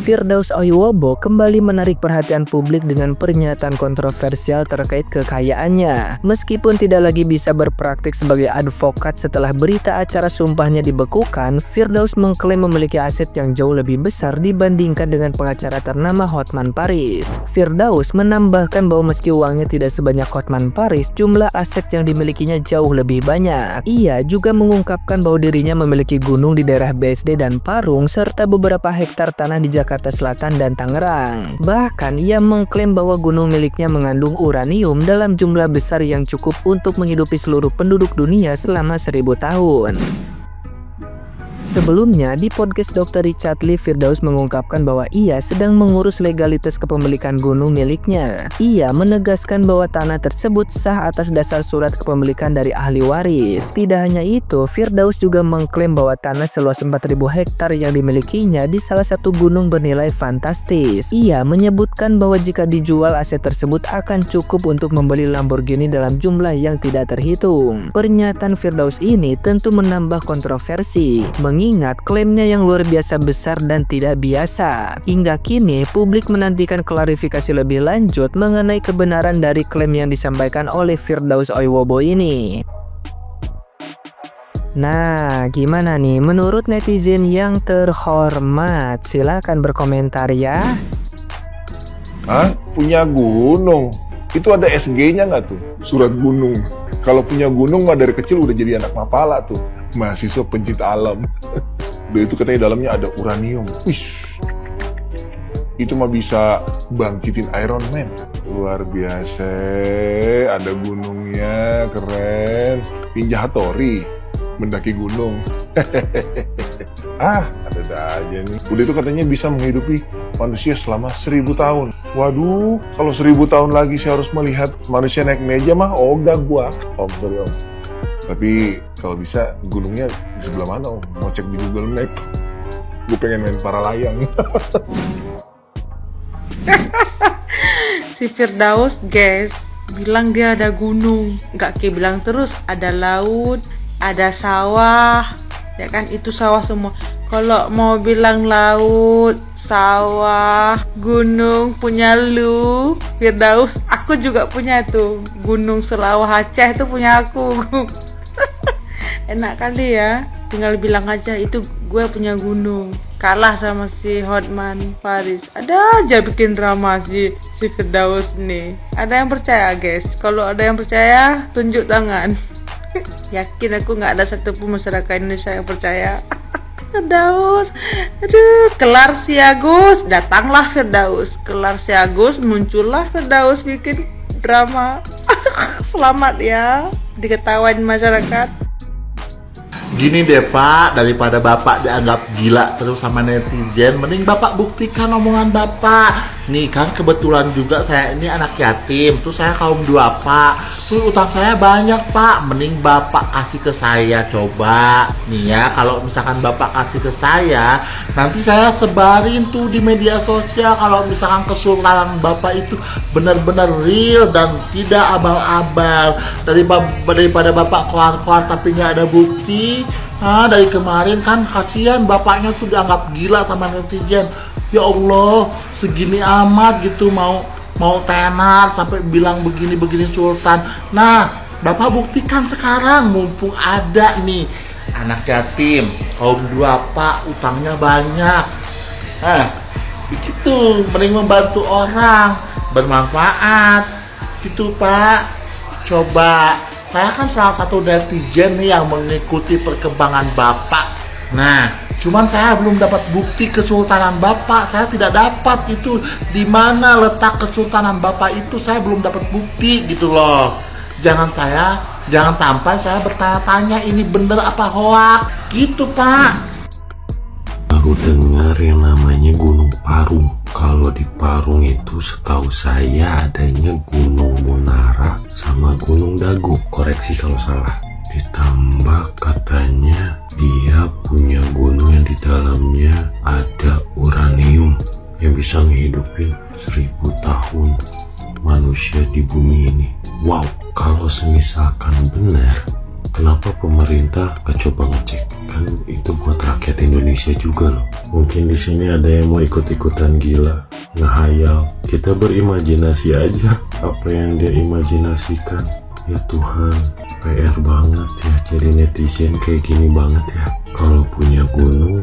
Firdaus Oiwobo kembali menarik perhatian publik dengan pernyataan kontroversial terkait kekayaannya. Meskipun tidak lagi bisa berpraktik sebagai advokat setelah berita acara sumpahnya dibekukan, Firdaus mengklaim memiliki aset yang jauh lebih besar dibandingkan dengan pengacara ternama Hotman Paris. Firdaus menambahkan bahwa meski uangnya tidak sebanyak Hotman Paris, jumlah aset yang dimilikinya jauh lebih banyak. Ia juga mengungkapkan bahwa dirinya memiliki gunung di daerah BSD dan Parung serta beberapa hektar tanah di Jakarta Selatan dan Tangerang. Bahkan ia mengklaim bahwa gunung miliknya mengandung uranium dalam jumlah besar yang cukup untuk menghidupi seluruh penduduk dunia selama 1000 tahun. Sebelumnya, di podcast Dr. Richard Lee, Firdaus mengungkapkan bahwa ia sedang mengurus legalitas kepemilikan gunung miliknya. Ia menegaskan bahwa tanah tersebut sah atas dasar surat kepemilikan dari ahli waris. Tidak hanya itu, Firdaus juga mengklaim bahwa tanah seluas 4.000 hektar yang dimilikinya di salah satu gunung bernilai fantastis. Ia menyebutkan bahwa jika dijual, aset tersebut akan cukup untuk membeli Lamborghini dalam jumlah yang tidak terhitung. Pernyataan Firdaus ini tentu menambah kontroversi, mengingat klaimnya yang luar biasa besar dan tidak biasa. Hingga kini, publik menantikan klarifikasi lebih lanjut mengenai kebenaran dari klaim yang disampaikan oleh Firdaus Oiwobo ini. Nah, gimana nih menurut netizen yang terhormat? Silahkan berkomentar ya. Hah? Punya gunung? Itu ada SG-nya nggak tuh? Surat gunung. Kalau punya gunung mah dari kecil udah jadi anak mapala tuh. Mahasiswa pencinta alam. Udah itu katanya dalamnya ada uranium. Wish. Itu mah bisa bangkitin Iron Man. Luar biasa. Ada gunungnya, keren. Ninja Hattori mendaki gunung. Ada aja nih. Udah itu katanya bisa menghidupi manusia selama 1000 tahun. Waduh, kalau 1000 tahun lagi saya harus melihat manusia naik meja mah ogah gua. Om, sorry om. Tapi kalau bisa gunungnya di sebelah mana om? Mau cek di Google Map. Gue pengen main para layang. Si Firdaus guys bilang dia ada gunung, nggak kayak bilang terus ada laut, ada sawah, ya kan itu sawah semua. Kalau mau bilang laut, sawah, gunung punya lu, Firdaus, aku juga punya tuh gunung Selawah Aceh itu punya aku. Enak kali ya, tinggal bilang aja itu gue punya gunung. Kalah sama si Hotman Paris. Ada aja bikin drama si Firdaus nih. Ada yang percaya guys? Kalau ada yang percaya, tunjuk tangan. Yakin aku nggak ada satupun masyarakat Indonesia yang percaya. Firdaus, aduh, kelar si Agus, datanglah Firdaus. Kelar si Agus, muncullah Firdaus bikin drama. Selamat ya, diketawain masyarakat. Gini deh Pak, daripada Bapak dianggap gila terus sama netizen, mending Bapak buktikan omongan Bapak. Nih kan kebetulan juga saya ini anak yatim, terus saya kaum duafa, terus utang saya banyak Pak. Mending Bapak kasih ke saya coba. Nih ya, kalau misalkan Bapak kasih ke saya, nanti saya sebarin tuh di media sosial kalau misalkan kesultanan Bapak itu benar-benar real dan tidak abal-abal. Daripada Bapak keluar-keluar tapi nggak ada bukti. Dari kemarin kan kasihan bapaknya tuh dianggap gila sama netizen. Ya Allah, segini amat gitu mau tenar sampai bilang begini-begini sultan. Nah, Bapak buktikan sekarang mumpung ada nih anak yatim, kaum duafa, utangnya banyak. Begitu, mending membantu orang, bermanfaat. Gitu Pak. Coba, saya kan salah satu netizen nih yang mengikuti perkembangan Bapak. Nah, cuman saya belum dapat bukti kesultanan Bapak. Saya tidak dapat itu di mana letak kesultanan Bapak itu, saya belum dapat bukti gitu loh. Jangan sampai saya bertanya-tanya ini bener apa hoax gitu Pak. Baru dengar yang namanya Gunung Parung. Kalau di Parung itu setahu saya adanya Gunung Munara sama Gunung Dago. Koreksi kalau salah. Ditambah katanya dia punya gunung yang di dalamnya ada uranium yang bisa ngehidupin 1000 tahun manusia di bumi ini. Wow, kalau semisalkan benar, kenapa pemerintah gak coba ngecek? Kan itu buat rakyat rakyat Indonesia juga loh. Mungkin di sini ada yang mau ikut-ikutan gila, ngehayal. Kita berimajinasi aja apa yang dia imajinasikan. Ya Tuhan, PR banget ya jadi netizen kayak gini banget ya. Kalau punya gunung,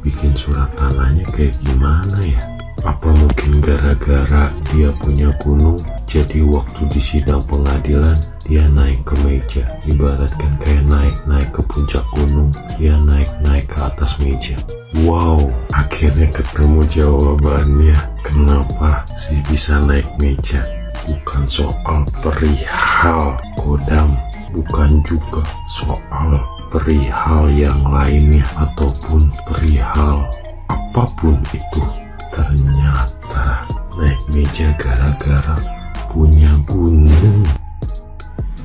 bikin surat tanahnya kayak gimana ya? Apa mungkin gara-gara dia punya gunung, jadi waktu di sidang pengadilan dia naik ke meja, ibaratkan kayak naik ke puncak gunung, dia naik ke atas meja. Wow, akhirnya ketemu jawabannya kenapa sih bisa naik meja. Bukan soal perihal kodam, bukan juga soal perihal yang lainnya ataupun perihal apapun itu. Ternyata naik meja gara-gara punya gunung.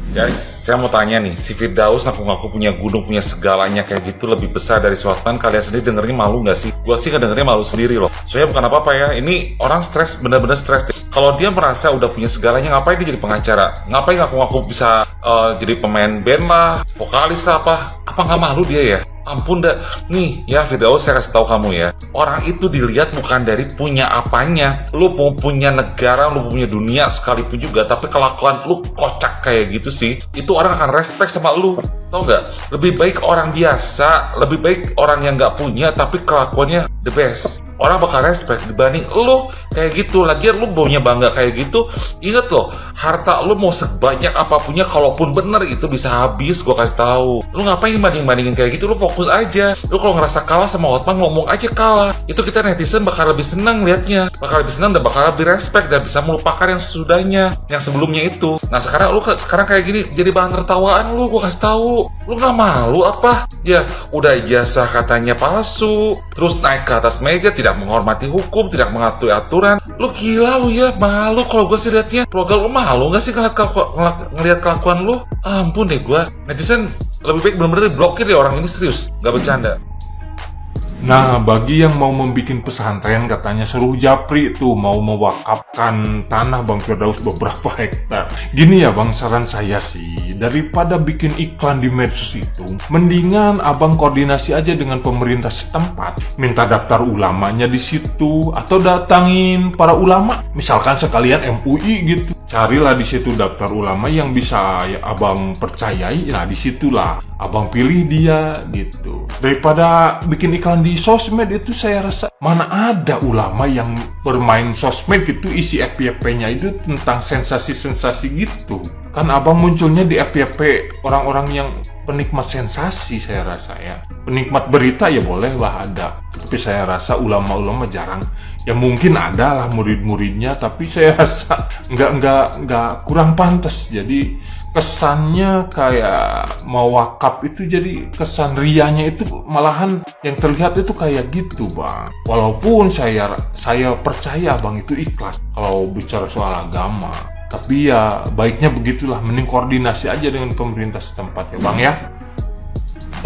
Guys, saya mau tanya nih, si Firdaus ngaku-ngaku punya gunung, punya segalanya kayak gitu lebih besar dari Hotman. Kalian sendiri dengernya malu nggak sih? Gua sih ngedengernya malu sendiri loh. Soalnya bukan apa-apa ya, ini orang stres, bener-bener stres. Kalau dia merasa udah punya segalanya, ngapain dia jadi pengacara? Ngapain ngaku-ngaku bisa jadi pemain band lah, vokalis lah apa? Apa nggak malu dia ya? Ampun dah, nih ya Firdaus, saya kasih tahu kamu ya, orang itu dilihat bukan dari punya apanya. Lu mau punya negara, lu punya dunia sekalipun juga, tapi kelakuan lu kocak kayak gitu sih, itu orang akan respect sama lu. Tau nggak? Lebih baik orang biasa, lebih baik orang yang nggak punya tapi kelakuannya the best. Orang bakal respect dibanding lu kayak gitu. Lagian lu maunya bangga kayak gitu. Ingat loh, harta lu mau sebanyak apapunnya, kalaupun bener itu bisa habis. Gua kasih tahu. Lu ngapain banding-bandingin kayak gitu? Lu fokus aja. Lu kalau ngerasa kalah sama Hotman, ngomong aja kalah. Itu kita netizen bakal lebih senang liatnya, bakal lebih senang dan bakal lebih respect dan bisa melupakan yang sesudahnya, yang sebelumnya itu. Nah sekarang lu kayak gini jadi bahan tertawaan lu. Gua kasih tahu. Lu nggak malu apa? Ya udah ijazah katanya palsu, terus naik ke atas meja, tidak menghormati hukum, tidak mengatur aturan. Lu gila lu ya, malu kalau gue sih liatnya. Keluarga lu malu nggak sih ngeliat kelakuan lu? Ampun deh gue. Netizen lebih baik bener-bener diblokir deh orang ini, serius, nggak bercanda. Nah, bagi yang mau membuat pesantren, katanya suruh Japri tuh mau mewakafkan tanah Bang Firdaus beberapa hektar. Gini ya Bang, saran saya sih, daripada bikin iklan di medsos itu, mendingan Abang koordinasi aja dengan pemerintah setempat, minta daftar ulamanya di situ, atau datangin para ulama, misalkan sekalian MUI gitu. Carilah di situ daftar ulama yang bisa ya Abang percayai, nah disitulah Abang pilih dia gitu. Daripada bikin iklan di sosmed itu, saya rasa mana ada ulama yang bermain sosmed gitu, isi FYP-nya itu tentang sensasi-sensasi gitu. Kan Abang munculnya di FYP orang-orang yang penikmat sensasi, saya rasa ya. Penikmat berita ya boleh lah ada, tapi saya rasa ulama-ulama jarang. Ya mungkin ada lah murid-muridnya, tapi saya rasa nggak kurang pantas. Jadi kesannya kayak mau wakaf itu, jadi kesan rianya itu malahan yang terlihat itu kayak gitu Bang. Walaupun saya percaya Bang itu ikhlas kalau bicara soal agama, tapi ya baiknya begitulah, mending koordinasi aja dengan pemerintah setempat ya Bang ya.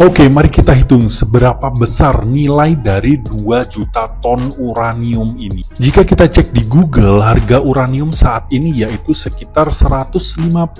Oke, mari kita hitung seberapa besar nilai dari 2 juta ton uranium ini. Jika kita cek di Google, harga uranium saat ini yaitu sekitar $150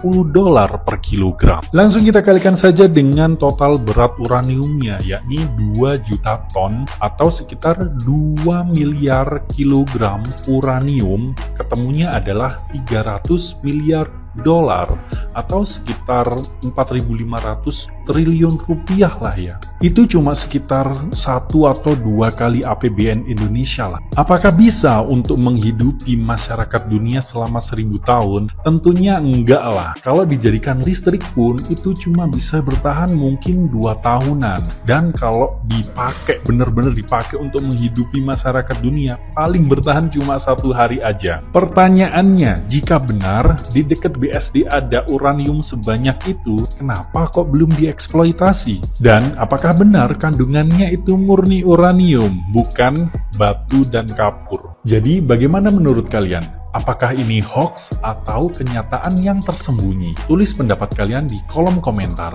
per kilogram. Langsung kita kalikan saja dengan total berat uraniumnya, yakni 2 juta ton atau sekitar 2 miliar kilogram uranium. Ketemunya adalah 300 miliar dolar atau sekitar 4.500 triliun rupiah lah ya. Itu cuma sekitar 1 atau 2 kali APBN Indonesia lah. Apakah bisa untuk menghidupi masyarakat dunia selama 1000 tahun? Tentunya enggak lah. Kalau dijadikan listrik pun itu cuma bisa bertahan mungkin 2 tahunan. Dan kalau dipakai, benar-benar dipakai untuk menghidupi masyarakat dunia, paling bertahan cuma 1 hari aja. Pertanyaannya, jika benar di dekat BSD ada uranium sebanyak itu, kenapa kok belum dieksploitasi? Dan apakah benar kandungannya itu murni uranium, bukan batu dan kapur? Jadi bagaimana menurut kalian? Apakah ini hoax atau kenyataan yang tersembunyi? Tulis pendapat kalian di kolom komentar.